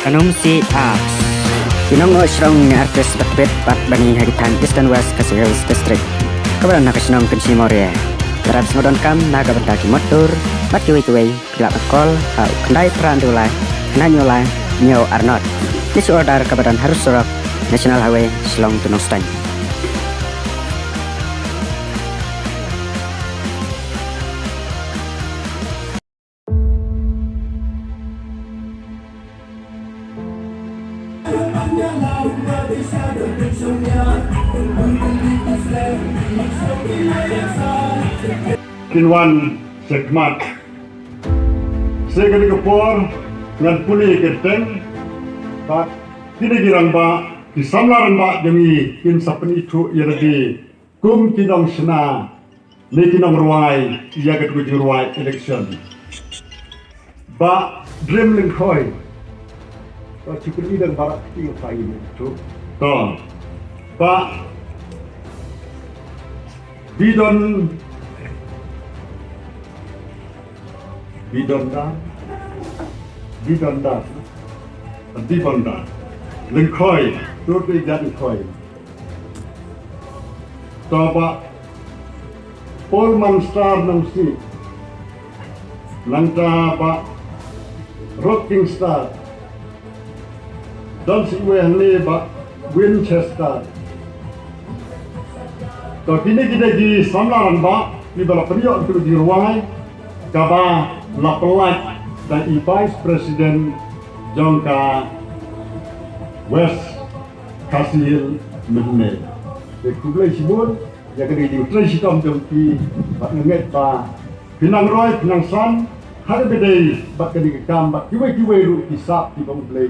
Anumsi Arts. Pinongo Shrong Artis Bakbet Pat Bani Hagitan Eastern West Kasihils District. Kabaran Nakasinong Kunsimore. Larab Snodon Kam Naga Bentaki Motor. Bat Kiwi Gelap Kol Hau Kendai Perandulai Nanyolai Nyo Arnott. This order kabaran harus sorok National Highway Silong Tunostang. Kinwan segmat segani kapor ngan puli keteng tak tidak girang ba di samlaran ba demi kin sapeni itu iradi kum kinong sena ne kinong ruai ia ket kuju ruai election ba dreamling khoi to chikuli dang barak ti pai itu to ba bidon Bidonda, Lengkoi, turut jadi koi. Coba Polman Star nangsi, langka pak Rocking Star, dan si wehli pak Winchester. Kau kini kita di samlaran pak di bawah periuk untuk diruai, kaba Lapelat dan Vice President Jongka West Kasihil Mehne. Kublai Sibun, yang kena diutrai sitam jompi, bak nget ba, Pinang Roy, Pinang San, hari bedai, bak kena kekam, bak kiwai ru kisap di bang play.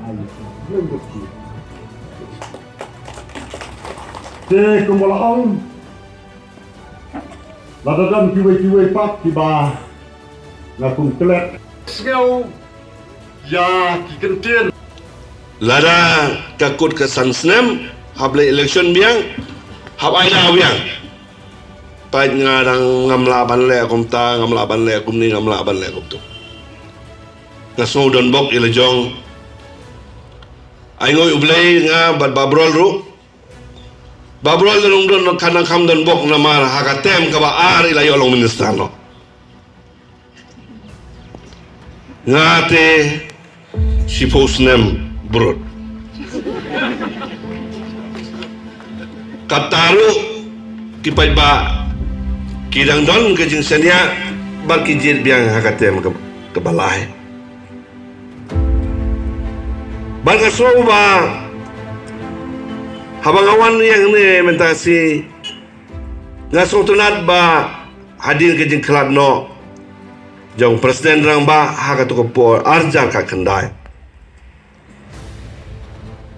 Ayo, belum bukti. Te kumulaong, ladadan kiwai pak tiba. Ngakung telet Sengau Ya kikentien Lada takut ke Sansnem Hable election biang Hab aina biang Pait ngadang ngamlaban le akum ta Ngamlaban le akum ni ngamlaban le akum tu Ngasong don bok ilajong Aingoy ublay nga bad babrol ru Babrol don don kanang kam don bok Namar hakatem kaba ar ilayo long minister no Ngate si posnem brod Kataru kipai ba kidang don kejing senia bar kijir biang hakatem ke balai bar kaso ba habang awan yang ni mentasi ngasong tunat ba hadir kejing kelab no Jong Presiden rang ba haka tu kapor arjar ka kendai.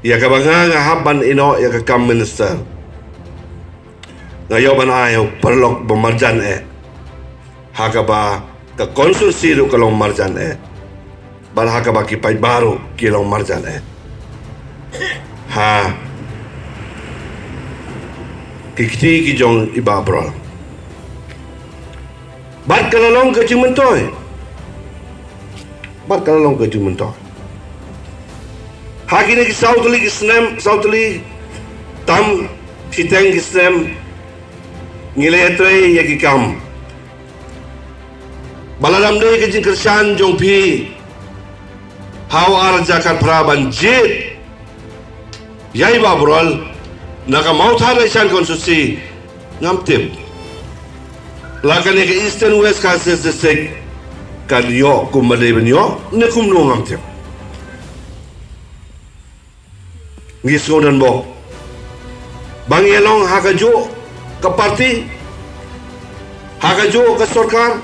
Ya ka banga nga haban ino ya ka kam minister. Ngayo ban ayo perlok bemarjan haka ba ka konsulsi ru kalong marjan Bar haka ba kipai baru kilong marjan Ha. Kikti ki jong ibabrol. Bat kalalong ke Cimentoy. Bat kalalong ke Cimentoy. Hakini ki Sautli ki Snem, Sautli tam siteng ki Snem ngiletre ya ki kam. Baladam de ke jingkersan jongpi. Hau arja kan praban jit. Yai babrol naka mauthar isan konsusi ngamtip. Lakan ke Eastern West Kasihils District kan yo kumadai benyo ne kumno ngamtip ngisgo dan bo bang yelong hakajo ke parti hakajo ke sarkar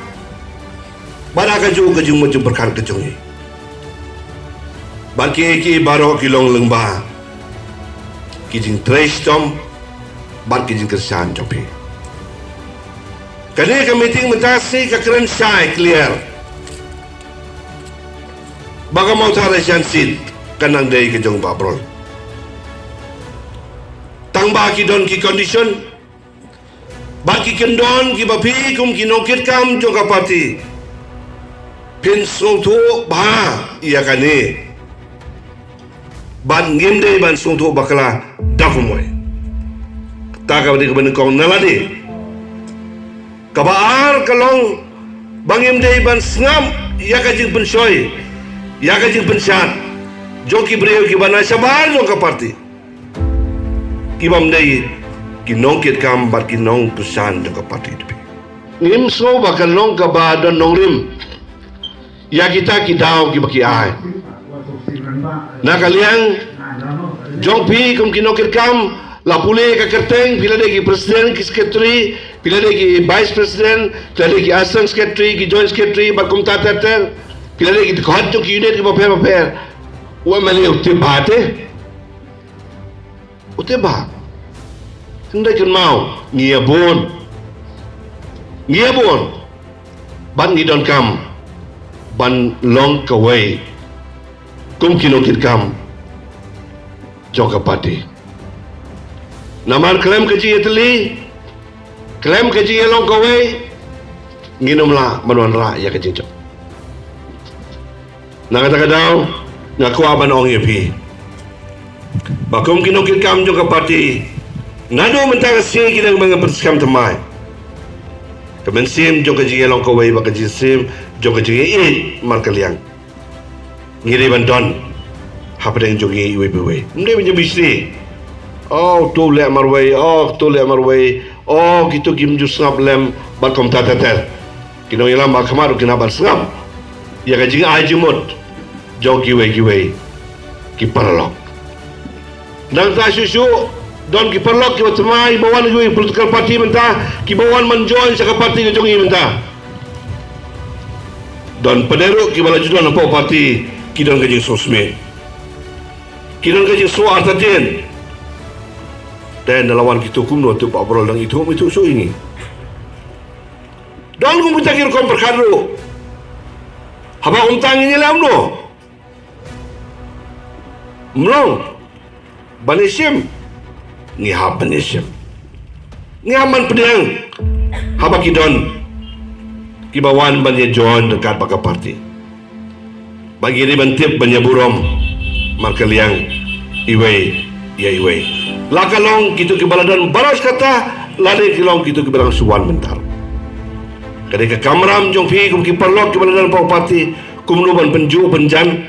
bana hakajo ke jung maju berkar ke jungi baki ki baro kilong lengba kijing trace tom ban kijing kersan jopi Kani ka meeting mentasi ka keren syai clear. Baka mau tara siyan sit kanang day ka jong babrol. Tang baki don ki condition. Baki kendon ki bapi kum ki nokit kam jong kapati. Pinsong tu bah iya kani. ban ngimde ban sungtu bakala dafumoy taka badi kaban kong naladi kabaar kalong bangimde ban sngam yakajing penshoy yakajing pensat joki breu ki bana sabar jong ka parti kibam dei kinongkit kam bat kinong pusan jong ka parti tepi ngim so bakal nong ka ba don nong rim ya kita kidaw ki baki ai nakaliang jong pi kum kinokir kam la pule ka kerteng pila de ki presiden ki secretary pila de ki vice president pila de ki assistant secretary ki joint secretary ba kum ta ter pila de ki khot ki unit ki paper wa male utte ba tunda kun mau ngia bon ban ni don kam ban long kawai kum kinokir kam joka pati namar klaim kaji etli klaim kaji long kawai nginom la manuan ra ya kaji jok nakata daw ngakwa ban ong yepi bakum kinokir kam joka pati nado mentang si kinang mga perskam tamai kemen sim joka ji long kawai bakaji sim joka ji markaliang ngiri bandon hapadeng jogi iwe mde menye bisri to le marway gitu kim ju snap lem bakom tatater kino ilam bakamaru kina bal snap ya gaji ajimot jogi we ki paralok nang ta susu don ki paralok ki watmai bawan ju political party menta ki bawan menjoin sa party ke jongi menta don pederuk ki bala judan apa party kidon gaji sosmed kidon gaji so artajen dan lawan kita kumno tu Pak Brol dan itu so ini don kum takir kom perkadro haba untang ini lam no mlong banesim ni ha banesim ni aman pedang haba kidon kibawan banye join dekat baka parti bagi ni bantip banye burom markaliang iwe lakalong gitu kibaladan baras kata lari kilong gitu kibalang suwan bentar kadai ke kamram jong pi kum kiparlok kibaladan pau parti kumnuban penju penjan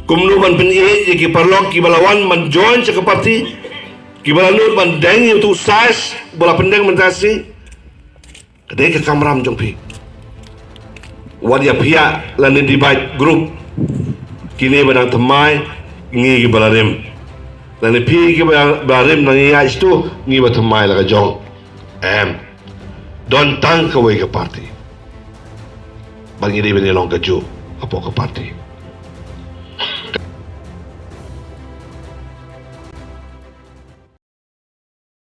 kumnuban pen kiparlok kibalawan menjoin ke parti kibalanut bandeng itu size bola pendeng mentasi kadai ke kamram jong pi wadia pihak lain divide group kini badang temai ngi kibaladim dan pi ke barim nang ia itu ni batumai la jong don tang ke parti bagi dia benelong ke ju apa ke parti